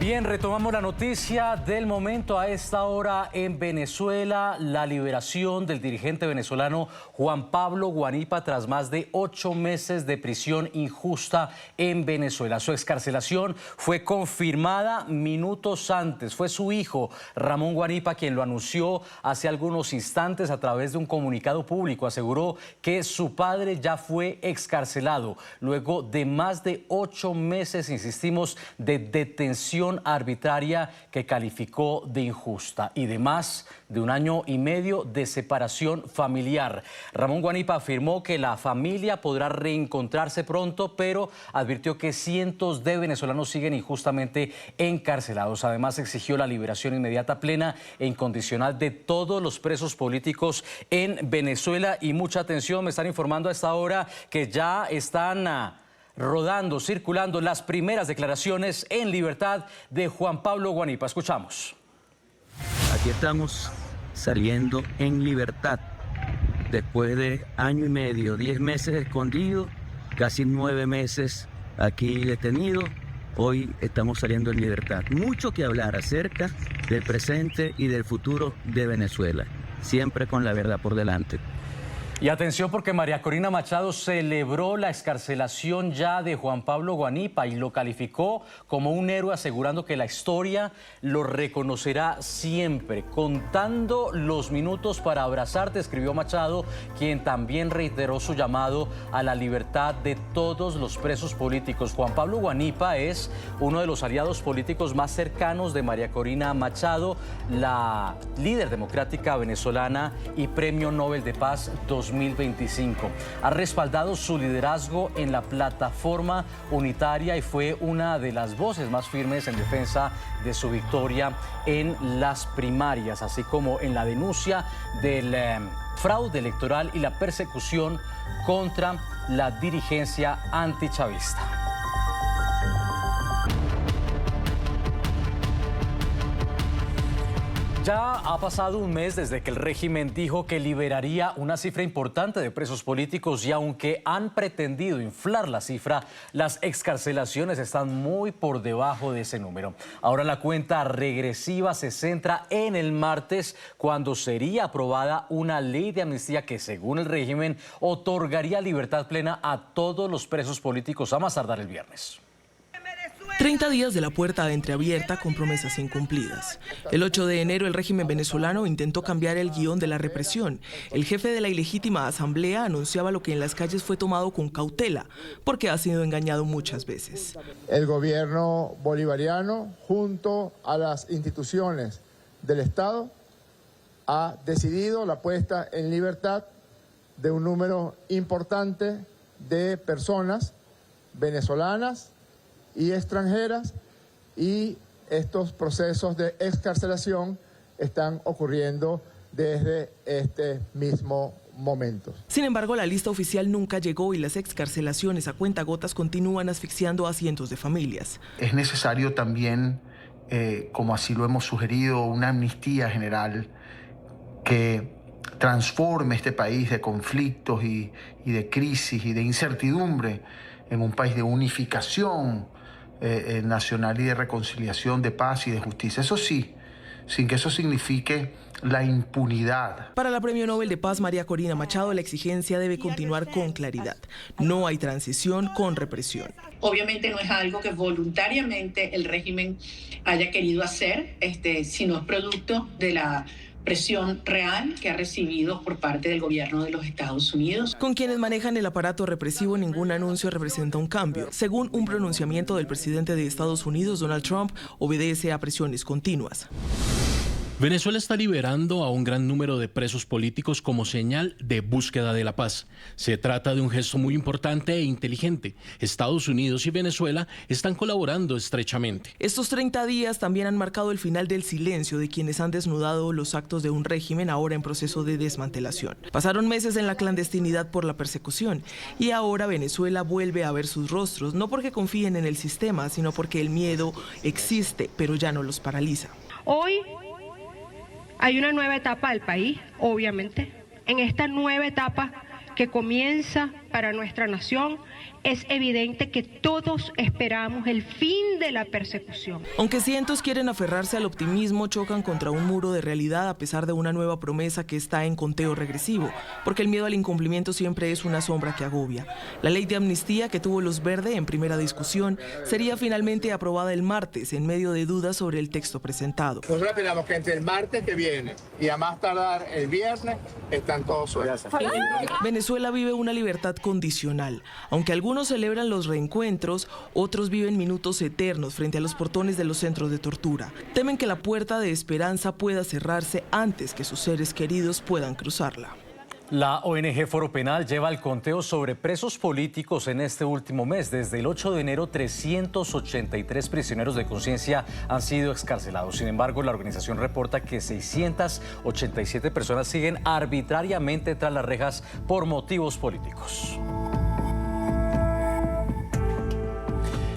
Bien, retomamos la noticia del momento a esta hora en Venezuela, la liberación del dirigente venezolano Juan Pablo Guanipa tras más de 8 meses de prisión injusta en Venezuela. Su excarcelación fue confirmada minutos antes. Fue su hijo, Ramón Guanipa, quien lo anunció hace algunos instantes a través de un comunicado público. Aseguró que su padre ya fue excarcelado luego de más de 8 meses, insistimos, de detención arbitraria que calificó de injusta y de más de 1 año y medio de separación familiar. Ramón Guanipa afirmó que la familia podrá reencontrarse pronto, pero advirtió que cientos de venezolanos siguen injustamente encarcelados. Además, exigió la liberación inmediata, plena e incondicional de todos los presos políticos en Venezuela. Y mucha atención, me están informando a esta hora que ya están rodando, circulando las primeras declaraciones en libertad de Juan Pablo Guanipa. Escuchamos. Aquí estamos saliendo en libertad después de 1 año y medio, 10 meses escondido, casi 9 meses aquí detenido. Hoy estamos saliendo en libertad. Mucho que hablar acerca del presente y del futuro de Venezuela, siempre con la verdad por delante. Y atención, porque María Corina Machado celebró la excarcelación ya de Juan Pablo Guanipa y lo calificó como un héroe, asegurando que la historia lo reconocerá siempre. Contando los minutos para abrazarte, escribió Machado, quien también reiteró su llamado a la libertad de todos los presos políticos. Juan Pablo Guanipa es uno de los aliados políticos más cercanos de María Corina Machado, la líder democrática venezolana y Premio Nobel de Paz 2025. Ha respaldado su liderazgo en la plataforma unitaria y fue una de las voces más firmes en defensa de su victoria en las primarias, así como en la denuncia del fraude electoral y la persecución contra la dirigencia antichavista. Ya ha pasado 1 mes desde que el régimen dijo que liberaría una cifra importante de presos políticos y aunque han pretendido inflar la cifra, las excarcelaciones están muy por debajo de ese número. Ahora la cuenta regresiva se centra en el martes, cuando sería aprobada una ley de amnistía que, según el régimen, otorgaría libertad plena a todos los presos políticos a más tardar el viernes. 30 días de la puerta entreabierta con promesas incumplidas. El 8 de enero el régimen venezolano intentó cambiar el guión de la represión. El jefe de la ilegítima asamblea anunciaba lo que en las calles fue tomado con cautela, porque ha sido engañado muchas veces. El gobierno bolivariano, junto a las instituciones del Estado, ha decidido la puesta en libertad de un número importante de personas venezolanas y extranjeras, y estos procesos de excarcelación están ocurriendo desde este mismo momento. Sin embargo, la lista oficial nunca llegó y las excarcelaciones a cuentagotas continúan asfixiando a cientos de familias. Es necesario también, como así lo hemos sugerido, una amnistía general que transforme este país de conflictos y de crisis y de incertidumbre en un país de unificación nacional y de reconciliación, de paz y de justicia. Eso sí, sin que eso signifique la impunidad. Para la Premio Nobel de Paz María Corina Machado, la exigencia debe continuar con claridad. No hay transición con represión. Obviamente no es algo que voluntariamente el régimen haya querido hacer, sino es producto de la presión real que ha recibido por parte del gobierno de los Estados Unidos. Con quienes manejan el aparato represivo, ningún anuncio representa un cambio. Según un pronunciamiento del presidente de Estados Unidos, Donald Trump, obedece a presiones continuas. Venezuela está liberando a un gran número de presos políticos como señal de búsqueda de la paz. Se trata de un gesto muy importante e inteligente. Estados Unidos y Venezuela están colaborando estrechamente. Estos 30 días también han marcado el final del silencio de quienes han desnudado los actos de un régimen ahora en proceso de desmantelación. Pasaron meses en la clandestinidad por la persecución y ahora Venezuela vuelve a ver sus rostros, no porque confíen en el sistema, sino porque el miedo existe, pero ya no los paraliza. Hoy hay una nueva etapa del país, obviamente. En esta nueva etapa que comienza para nuestra nación, es evidente que todos esperamos el fin de la persecución. Aunque cientos quieren aferrarse al optimismo, chocan contra un muro de realidad a pesar de una nueva promesa que está en conteo regresivo, porque el miedo al incumplimiento siempre es una sombra que agobia. La ley de amnistía que tuvo luz verde en primera discusión sería finalmente aprobada el martes en medio de dudas sobre el texto presentado. Nosotros esperamos que entre el martes que viene y a más tardar el viernes están todos sueltos. Venezuela vive una libertad condicional. Aunque algunos celebran los reencuentros, otros viven minutos eternos frente a los portones de los centros de tortura. Temen que la puerta de esperanza pueda cerrarse antes que sus seres queridos puedan cruzarla. La ONG Foro Penal lleva el conteo sobre presos políticos en este último mes. Desde el 8 de enero, 383 prisioneros de conciencia han sido excarcelados. Sin embargo, la organización reporta que 687 personas siguen arbitrariamente tras las rejas por motivos políticos.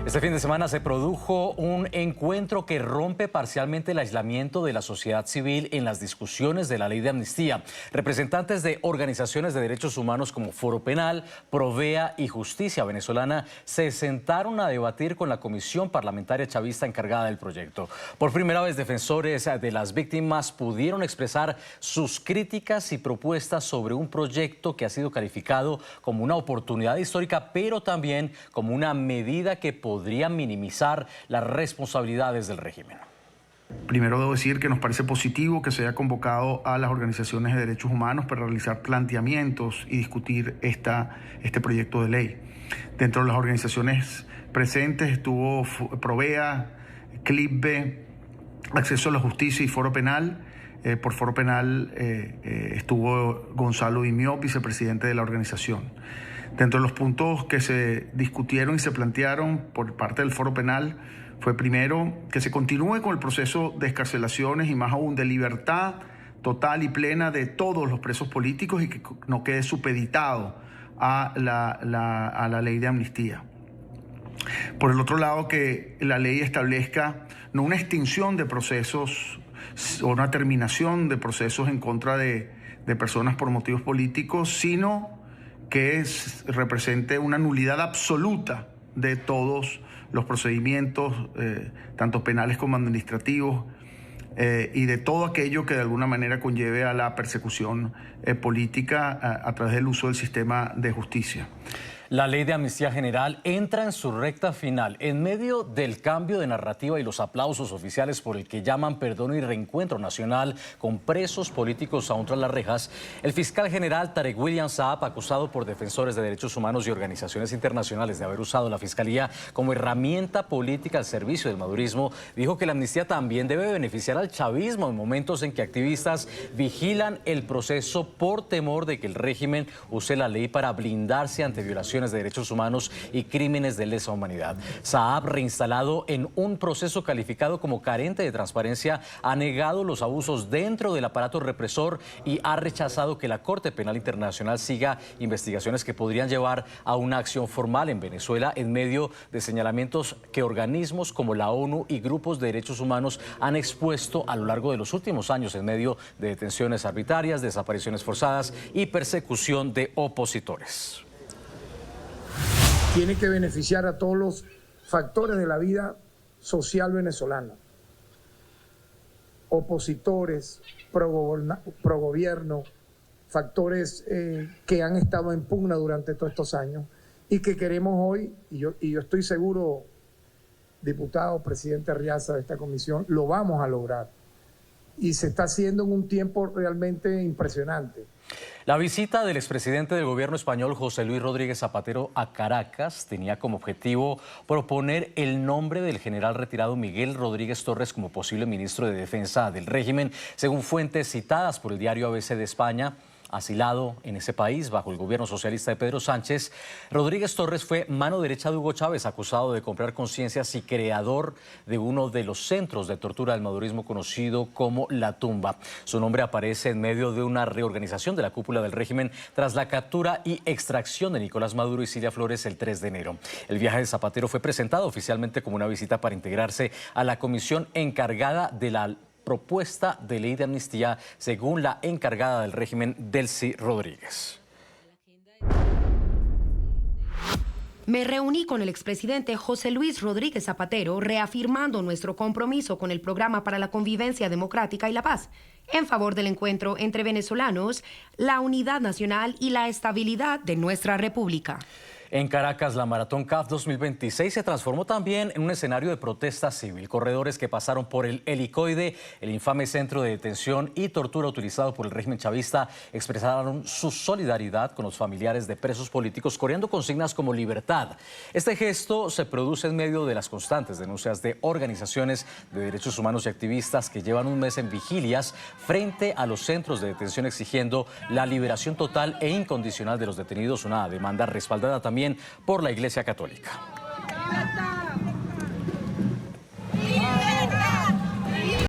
Este fin de semana se produjo un encuentro que rompe parcialmente el aislamiento de la sociedad civil en las discusiones de la ley de amnistía. Representantes de organizaciones de derechos humanos como Foro Penal, Provea y Justicia Venezolana se sentaron a debatir con la Comisión Parlamentaria Chavista encargada del proyecto. Por primera vez, defensores de las víctimas pudieron expresar sus críticas y propuestas sobre un proyecto que ha sido calificado como una oportunidad histórica, pero también como una medida que podría minimizar las responsabilidades del régimen. Primero debo decir que nos parece positivo que se haya convocado a las organizaciones de derechos humanos para realizar planteamientos y discutir este proyecto de ley. Dentro de las organizaciones presentes estuvo Provea, CLIPBE, Acceso a la Justicia y Foro Penal. Por Foro Penal estuvo Gonzalo Dimió, vicepresidente de la organización. Dentro de los puntos que se discutieron y se plantearon por parte del Foro Penal fue primero que se continúe con el proceso de excarcelaciones y más aún de libertad total y plena de todos los presos políticos y que no quede supeditado a la ley de amnistía. Por el otro lado, que la ley establezca no una extinción de procesos o una terminación de procesos en contra de personas por motivos políticos, sino que represente una nulidad absoluta de todos los procedimientos, tanto penales como administrativos, y de todo aquello que de alguna manera conlleve a la persecución política a través del uso del sistema de justicia. La ley de amnistía general entra en su recta final. En medio del cambio de narrativa y los aplausos oficiales por el que llaman perdón y reencuentro nacional con presos políticos aún tras las rejas, el fiscal general Tarek William Saab, acusado por defensores de derechos humanos y organizaciones internacionales de haber usado la fiscalía como herramienta política al servicio del madurismo, dijo que la amnistía también debe beneficiar al chavismo en momentos en que activistas vigilan el proceso por temor de que el régimen use la ley para blindarse ante violaciones de derechos humanos y crímenes de lesa humanidad. Saab, reinstalado en un proceso calificado como carente de transparencia, ha negado los abusos dentro del aparato represor y ha rechazado que la Corte Penal Internacional siga investigaciones que podrían llevar a una acción formal en Venezuela en medio de señalamientos que organismos como la ONU y grupos de derechos humanos han expuesto a lo largo de los últimos años en medio de detenciones arbitrarias, desapariciones forzadas y persecución de opositores. Tiene que beneficiar a todos los factores de la vida social venezolana. Opositores, pro gobierno, factores que han estado en pugna durante todos estos años y que queremos hoy, y yo estoy seguro, diputado, presidente Arriaza de esta comisión, lo vamos a lograr. Y se está haciendo en un tiempo realmente impresionante. La visita del expresidente del gobierno español, José Luis Rodríguez Zapatero, a Caracas tenía como objetivo proponer el nombre del general retirado Miguel Rodríguez Torres como posible ministro de Defensa del régimen, según fuentes citadas por el diario ABC de España. Asilado en ese país bajo el gobierno socialista de Pedro Sánchez, Rodríguez Torres fue mano derecha de Hugo Chávez, acusado de comprar conciencias y creador de uno de los centros de tortura del madurismo conocido como La Tumba. Su nombre aparece en medio de una reorganización de la cúpula del régimen tras la captura y extracción de Nicolás Maduro y Cilia Flores el 3 de enero. El viaje de Zapatero fue presentado oficialmente como una visita para integrarse a la comisión encargada de la propuesta de ley de amnistía, según la encargada del régimen, Delcy Rodríguez. Me reuní con el expresidente José Luis Rodríguez Zapatero, reafirmando nuestro compromiso con el Programa para la Convivencia Democrática y la Paz, en favor del encuentro entre venezolanos, la unidad nacional y la estabilidad de nuestra república. En Caracas, la Maratón CAF 2026 se transformó también en un escenario de protesta civil. Corredores que pasaron por el Helicoide, el infame centro de detención y tortura utilizado por el régimen chavista, expresaron su solidaridad con los familiares de presos políticos, coreando consignas como libertad. Este gesto se produce en medio de las constantes denuncias de organizaciones de derechos humanos y activistas que llevan un mes en vigilias frente a los centros de detención, exigiendo la liberación total e incondicional de los detenidos, una demanda respaldada también por la Iglesia Católica.